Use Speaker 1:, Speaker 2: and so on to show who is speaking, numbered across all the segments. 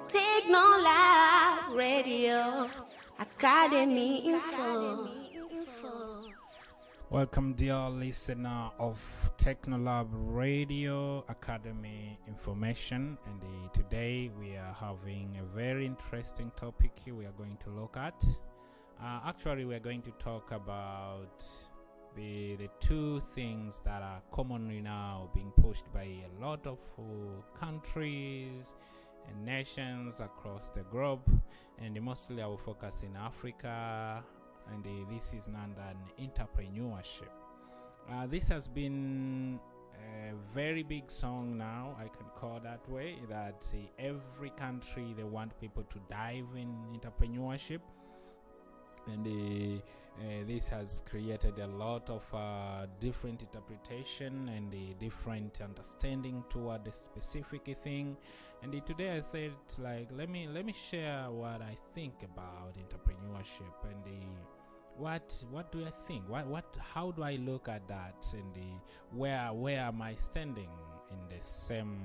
Speaker 1: Technoloab Radio Academy Info.
Speaker 2: Welcome, dear listener of Technolab Radio Academy Information, and today we are having a very interesting topic here we are going to look at. Actually, we are going to talk about the two things that are commonly now being pushed by a lot of countries and nations across the globe, and mostly I will focus in Africa, and this is none than entrepreneurship. This has been a very big song now, I can call that way, that every country they want people to dive in entrepreneurship, and this has created a lot of different interpretation and different understanding toward the specific thing. And today I thought, like, let me share what I think about entrepreneurship and what do I think? How do I look at that? And where am I standing in the same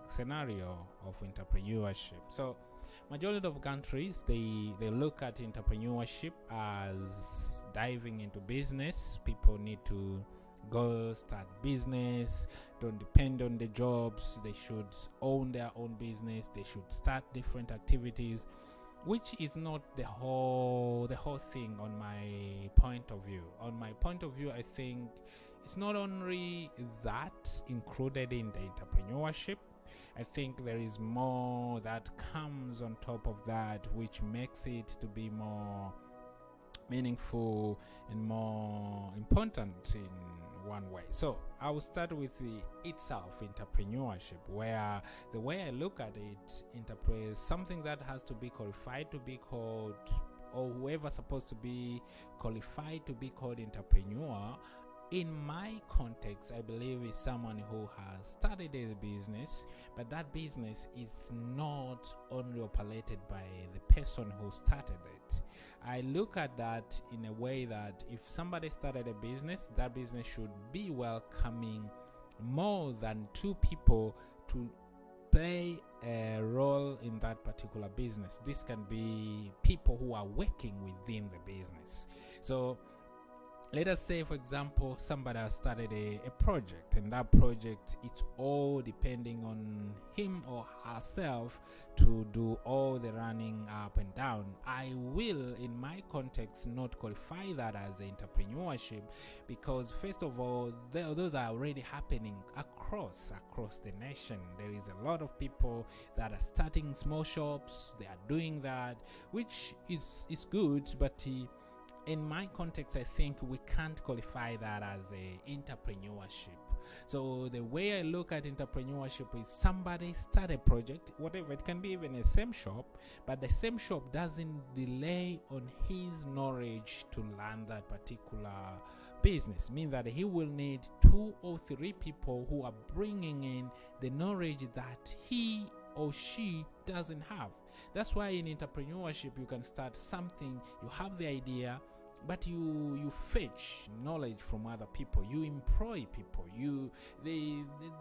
Speaker 2: scenario of entrepreneurship? So, majority of countries they look at entrepreneurship as diving into business. People need to go start business, don't depend on the jobs, they should own their own business, they should start different activities, which is not the whole thing. On my point of view, I think it's not only that included in the entrepreneurship. I think there is more that comes on top of that, which makes it to be more meaningful and more important in one way. So I will start with the itself, entrepreneurship, where the way I look at it, enterprise, something that has to be qualified to be called, or whoever's supposed to be qualified to be called entrepreneur. In my context, I believe is someone who has started a business, but that business is not only operated by the person who started it. I look at that in a way that if somebody started a business, that business should be welcoming more than two people to play a role in that particular business. This can be people who are working within the business. So let us say, for example, somebody has started a project, and that project, it's all depending on him or herself to do all the running up and down. I will, in my context, not qualify that as entrepreneurship, because first of all, those are already happening across the nation. There is a lot of people that are starting small shops. They are doing that, which is good, but in my context, I think we can't qualify that as a entrepreneurship. So the way I look at entrepreneurship is somebody start a project, whatever, it can be even a same shop, but the same shop doesn't rely on his knowledge to learn that particular business, means that he will need 2 or 3 people who are bringing in the knowledge that he or she doesn't have. That's why in entrepreneurship you can start something, you have the idea, but you fetch knowledge from other people, you employ people,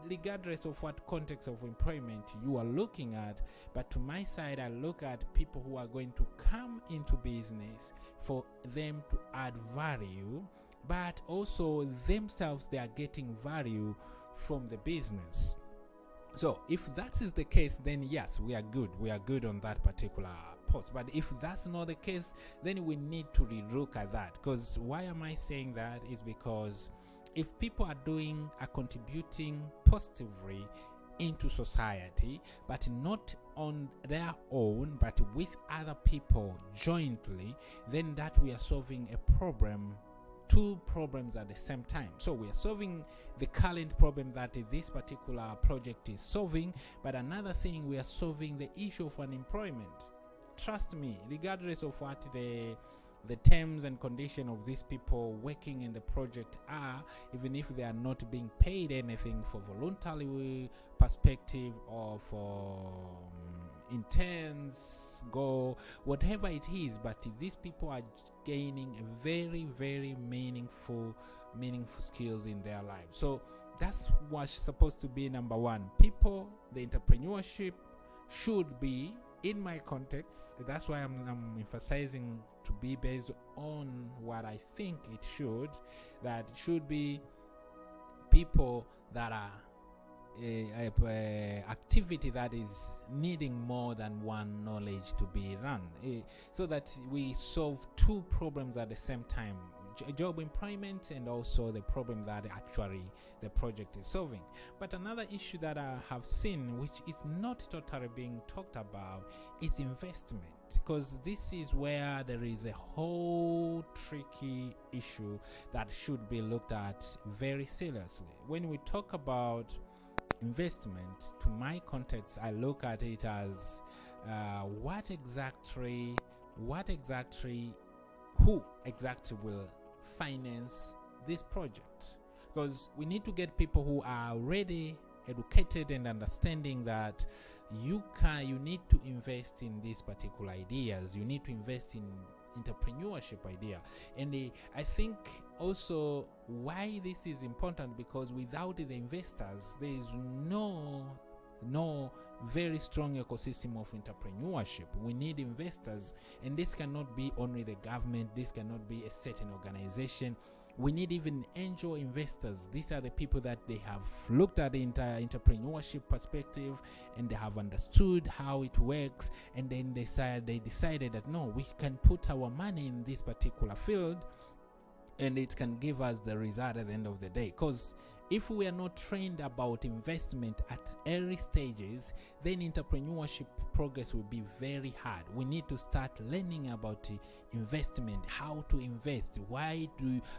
Speaker 2: regardless of what context of employment you are looking at. But to my side, I look at people who are going to come into business for them to add value, but also themselves, they are getting value from the business. So if that is the case, then yes, we are good on that particular post. But if that's not the case, then we need to relook at that. Because why am I saying that? Is because if people are contributing positively into society, but not on their own, but with other people jointly, then that we are solving a problem, 2 problems at the same time. So we are solving the current problem that this particular project is solving, but another thing, we are solving the issue of unemployment. Trust me, regardless of what the terms and conditions of these people working in the project are, even if they are not being paid anything for voluntary perspective or for interns, go, whatever it is, but these people are gaining a very, very meaningful skills in their lives. So that's what's supposed to be number one. People, the entrepreneurship should be, in my context, that's why I'm emphasizing to be based on what I think it should, that it should be people that are activity that is needing more than one knowledge to be run, so that we solve two problems at the same time: job employment and also the problem that actually the project is solving. But another issue that I have seen, which is not totally being talked about, is investment, because this is where there is a whole tricky issue that should be looked at very seriously. When we talk about investment, to my context, I look at it as what exactly who exactly will finance this project, because we need to get people who are already educated and understanding that you need to invest in these particular ideas, you need to invest in entrepreneurship idea. And I think also why this is important, because without the investors there is no very strong ecosystem of entrepreneurship. We need investors, and this cannot be only the government, this cannot be a certain organization. We need even angel investors. These are the people that they have looked at the entrepreneurship perspective and they have understood how it works, and then they decided that no, we can put our money in this particular field and it can give us the result at the end of the day. Because if we are not trained about investment at early stages, then entrepreneurship progress will be very hard. We need to start learning about investment, how to invest,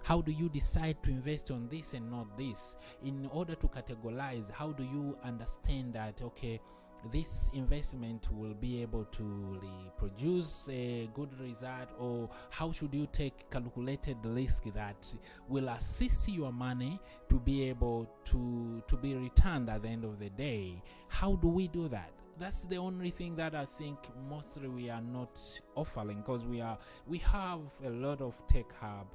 Speaker 2: how do you decide to invest on this and not this, in order to categorize. How do you understand that, okay, this investment will be able to produce a good result, or how should you take calculated risk that will assist your money to be able to be returned at the end of the day? How do we do that? That's the only thing that I think mostly we are not offering, because we have a lot of tech hub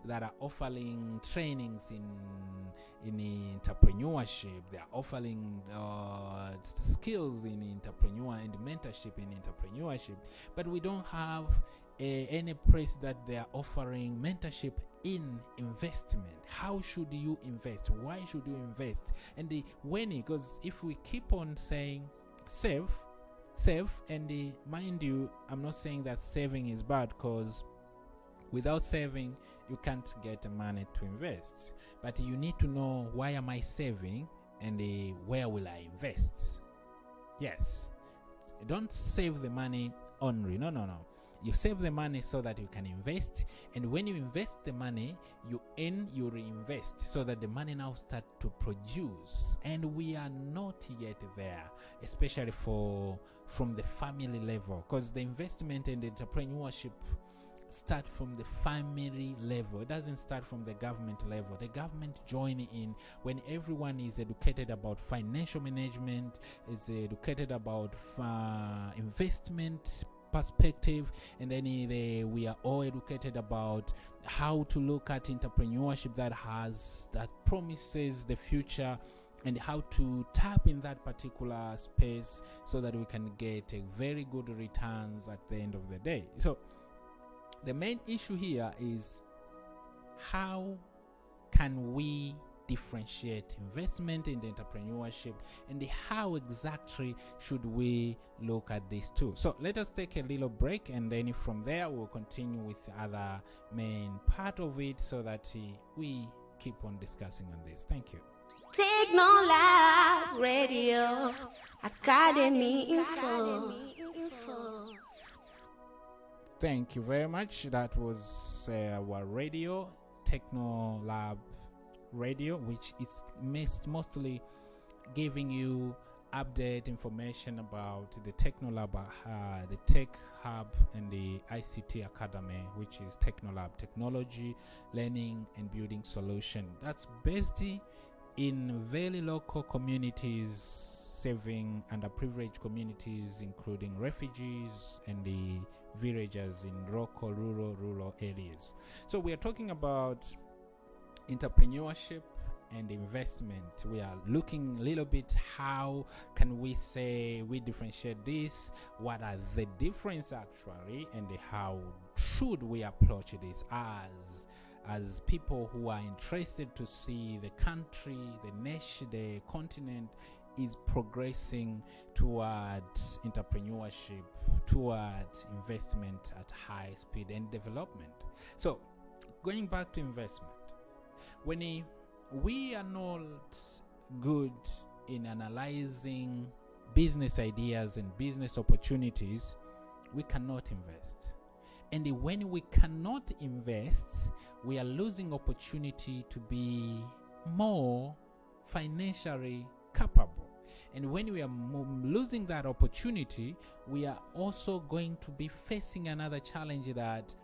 Speaker 2: that are offering trainings in entrepreneurship. They are offering skills in entrepreneur and mentorship in entrepreneurship, but we don't have any place that they are offering mentorship in investment. How should you invest? Why should you invest? And because if we keep on saying save, and mind you, I'm not saying that saving is bad, because without saving you can't get money to invest. But you need to know, why am I saving, and where will I invest? Yes, don't save the money only. No. You save the money so that you can invest, and when you invest the money, you reinvest, so that the money now start to produce. And we are not yet there, especially from the family level, because the investment and the entrepreneurship start from the family level. It doesn't start from the government level. The government join in when everyone is educated about financial management, is educated about investment perspective, and then we are all educated about how to look at entrepreneurship that promises the future, and how to tap in that particular space so that we can get a very good returns at the end of the day. So the main issue here is, how can we differentiate investment and entrepreneurship, and how exactly should we look at these two? So let us take a little break, and then from there we'll continue with the other main part of it, so that we keep on discussing on this. Thank you.
Speaker 1: Technolab Radio Academy Info.
Speaker 2: Thank you very much. That was our radio, Technolab Radio, which is mostly giving you update information about the Technolab, the Tech Hub, and the ICT Academy, which is Technolab, Technology, Learning and Building Solution. That's based in very local communities, serving underprivileged communities, including refugees and the villagers in local, rural areas. So we are talking about entrepreneurship and investment. We are looking a little bit how can we say we differentiate this, what are the difference actually, and how should we approach this as people who are interested to see the country, the nation, the continent is progressing towards entrepreneurship, towards investment at high speed and development. So going back to investment, when we are not good in analyzing business ideas and business opportunities, we cannot invest. And when we cannot invest, we are losing opportunity to be more financially capable. And when we are losing that opportunity, we are also going to be facing another challenge that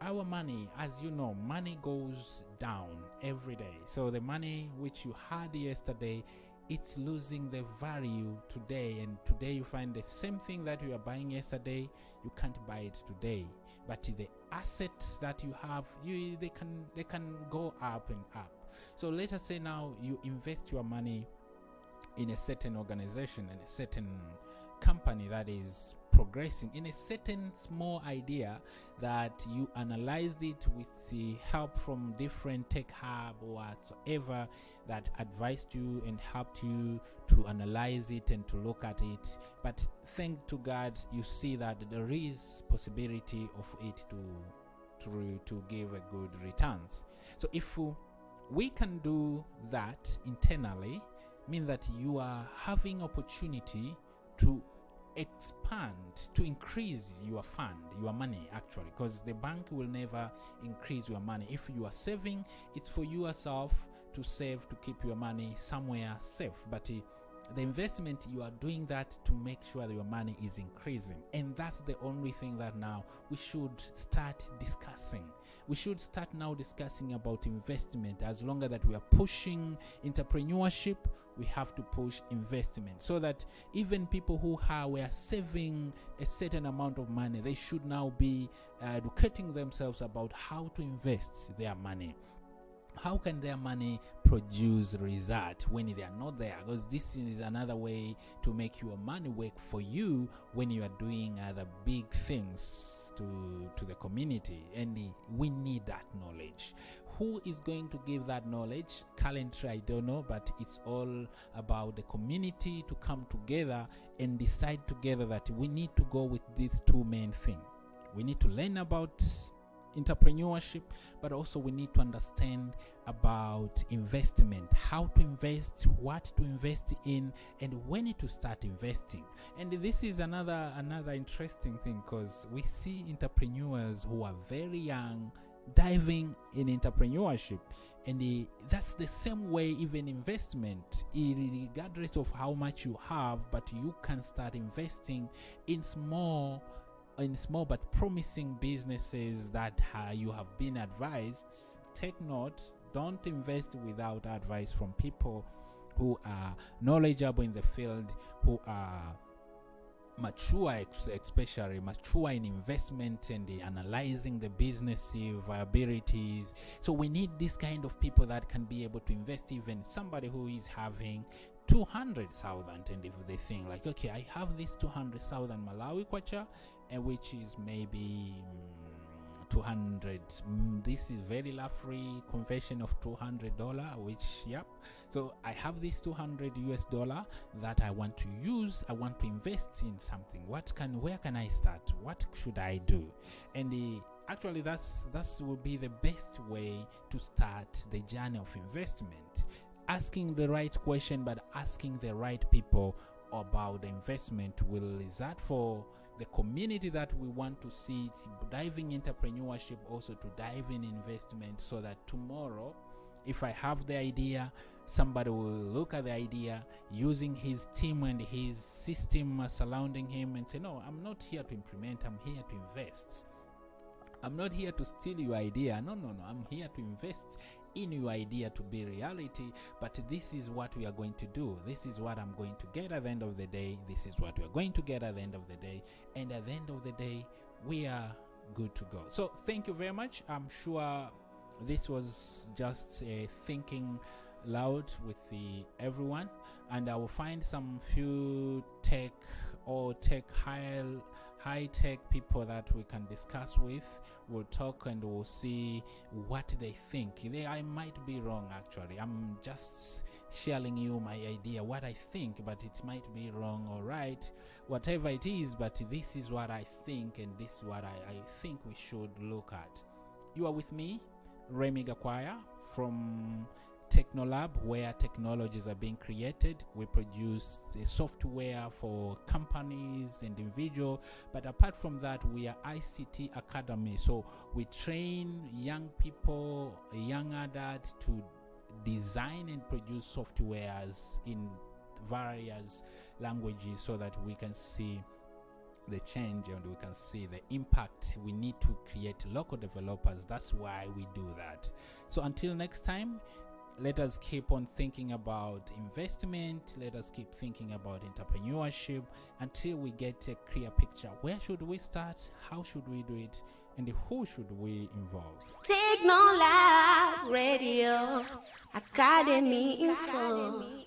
Speaker 2: our money, as you know, money goes down every day. So the money which you had yesterday, it's losing the value today, and today you find the same thing that you are buying yesterday, you can't buy it today. But the assets that you have, they can go up and up. So let us say now you invest your money in a certain organization, in a certain company that is progressing, in a certain small idea that you analyzed it with the help from different tech hub or whatsoever that advised you and helped you to analyze it and to look at it. But thank to God, you see that there is possibility of it to give a good returns. So if we can do that internally, mean that you are having opportunity to expand, to increase your fund, your money actually, because the bank will never increase your money. If you are saving, it's for yourself to save, to keep your money somewhere safe. But the investment, you are doing that to make sure that your money is increasing. And that's the only thing that now we should start discussing. We should start now discussing about investment. As long as that we are pushing entrepreneurship, we have to push investment, so that even people who were saving a certain amount of money, they should now be educating themselves about how to invest their money. How can their money produce result when they are not there? Because this is another way to make your money work for you when you are doing other big things to the community. And we need that knowledge. Who is going to give that knowledge? Currently, I don't know, but it's all about the community to come together and decide together that we need to go with these two main things. We need to learn about entrepreneurship, but also we need to understand about investment, how to invest, what to invest in, and when to start investing. And this is another interesting thing, because we see entrepreneurs who are very young diving in entrepreneurship, and that's the same way even investment, regardless of how much you have, but you can start investing in small but promising businesses that you have been advised. Take note, don't invest without advice from people who are knowledgeable in the field, who are mature, especially mature in investment and analyzing the business viabilities. So we need this kind of people that can be able to invest. Even somebody who is having 200,000, and if they think like, okay, I have this 200,000 Malawi kwacha, and which is maybe 200. This is very free conversion of $200, which so I have this $200 that I want to use. I want to invest in something. Where can I start? What should I do? And actually that's will be the best way to start the journey of investment. Asking the right question, but asking the right people about the investment is that for the community that we want to see it diving entrepreneurship, also to dive in investment, so that tomorrow, if I have the idea, somebody will look at the idea using his team and his system surrounding him and say, no, I'm not here to implement, I'm here to invest. I'm not here to steal your idea. No, I'm here to invest in your idea to be reality. But this is what we are going to do. This is what I'm going to get at the end of the day. This is what we are going to get at the end of the day. And at the end of the day, we are good to go. So thank you very much. I'm sure this was just a thinking loud with everyone, and I will find some few tech or high tech people that we can discuss with. We'll talk and we'll see what they think. I might be wrong, actually. I'm just sharing you my idea, what I think, but it might be wrong or right, whatever it is, but this is what I think, and this is what I think we should look at. You are with me, Remy Gakwaya, from Technolab, where technologies are being created. We produce the software for companies and individuals, but apart from that, we are ICT Academy. So we train young people, young adults to design and produce softwares in various languages so that we can see the change and we can see the impact. We need to create local developers. That's why we do that. So until next time, let us keep on thinking about investment. Let us keep thinking about entrepreneurship until we get a clear picture. Where should we start? How should we do it? And who should we involve?
Speaker 1: Technolab Radio Academy Info.